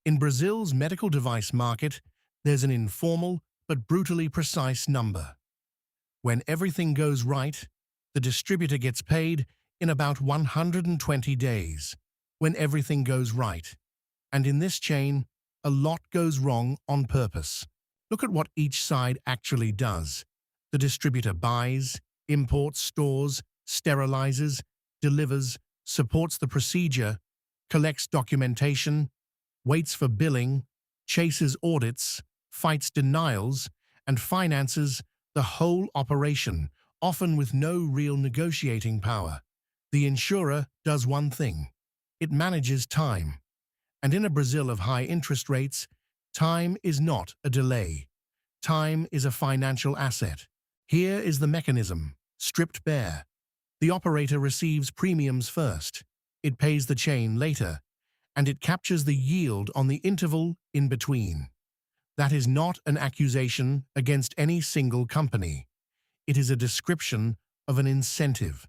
In Brazil's medical device market, there's an informal but brutally precise number. When everything goes right, the distributor gets paid in about 120 days. When everything goes right. And in this chain, a lot goes wrong on purpose. Look at what each side actually does. The distributor buys, imports, stores, sterilizes, delivers, supports the procedure, collects documentation, waits for billing, chases audits, fights denials, and finances the whole operation, often with no real negotiating power. The insurer does one thing. It manages time. And in a Brazil of high interest rates, time is not a delay. Time is a financial asset. Here is the mechanism, stripped bare. The operator receives premiums first. It pays the chain later, and it captures the yield on the interval in between. That is not an accusation against any single company. It is a description of an incentive.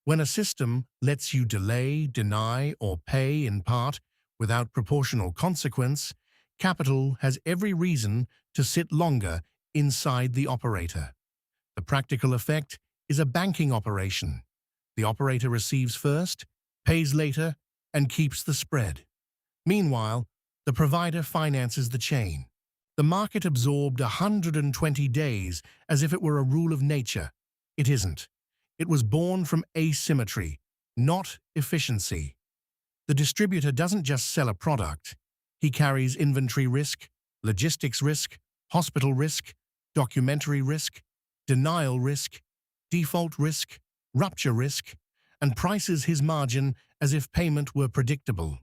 When a system lets you delay, deny, or pay in part without proportional consequence, capital has every reason to sit longer inside the operator. The practical effect is a banking operation. The operator receives first, pays later, and keeps the spread. Meanwhile, the provider finances the chain. The market absorbed 120 days as if it were a rule of nature. It isn't. It was born from asymmetry, not efficiency. The distributor doesn't just sell a product. He carries inventory risk, logistics risk, hospital risk, documentary risk, denial risk, default risk, rupture risk, and prices his margin as if payment were predictable.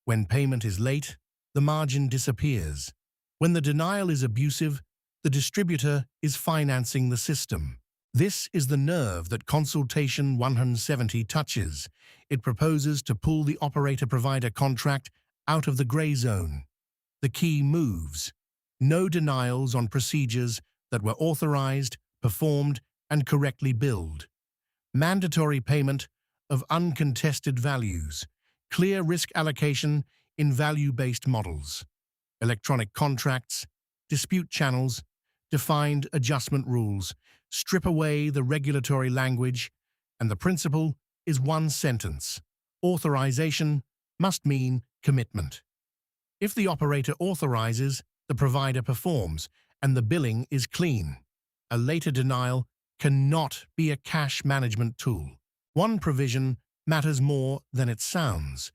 When payment is late, the margin disappears. When the denial is abusive, the distributor is financing the system. This is the nerve that Consultation 170 touches. It proposes to pull the operator-provider contract out of the gray zone. The key moves. No denials on procedures that were authorized, performed, and correctly billed. Mandatory payment of uncontested values. Clear risk allocation in value-based models. Electronic contracts, dispute channels, defined adjustment rules. Strip away the regulatory language, and the principle is one sentence. Authorization must mean commitment. If the operator authorizes, the provider performs, and the billing is clean. A later denial cannot be a cash management tool. One provision matters more than it sounds.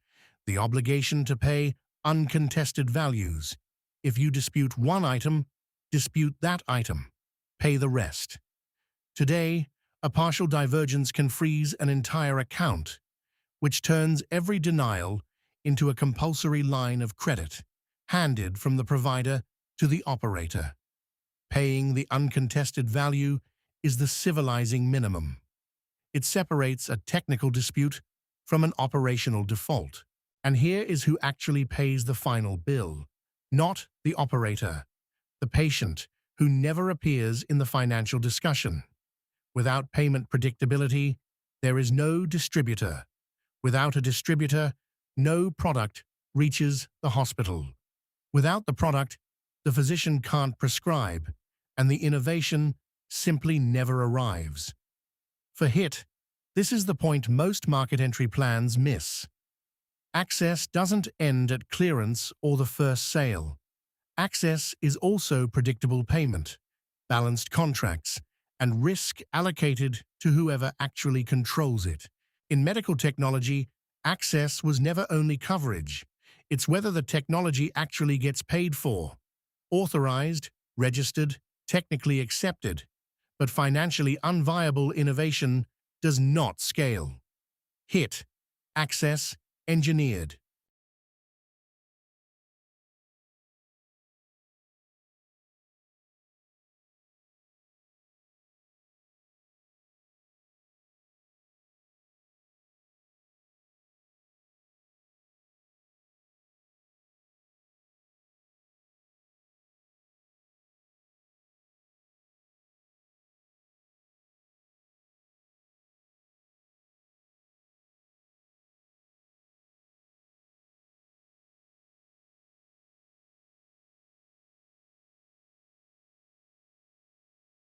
The obligation to pay uncontested values. If you dispute one item, dispute that item. Pay the rest. Today, a partial divergence can freeze an entire account, which turns every denial into a compulsory line of credit, handed from the provider to the operator. Paying the uncontested value is the civilizing minimum. It separates a technical dispute from an operational default. And here is who actually pays the final bill, not the operator, the patient who never appears in the financial discussion. Without payment predictability, there is no distributor. Without a distributor, no product reaches the hospital. Without the product, the physician can't prescribe, and the innovation simply never arrives. For HIT, this is the point most market entry plans miss. Access doesn't end at clearance or the first sale. Access is also predictable payment, balanced contracts, and risk allocated to whoever actually controls it. In medical technology, access was never only coverage. It's whether the technology actually gets paid for. Authorized, registered, technically accepted, but financially unviable innovation does not scale. HIT, access, engineered.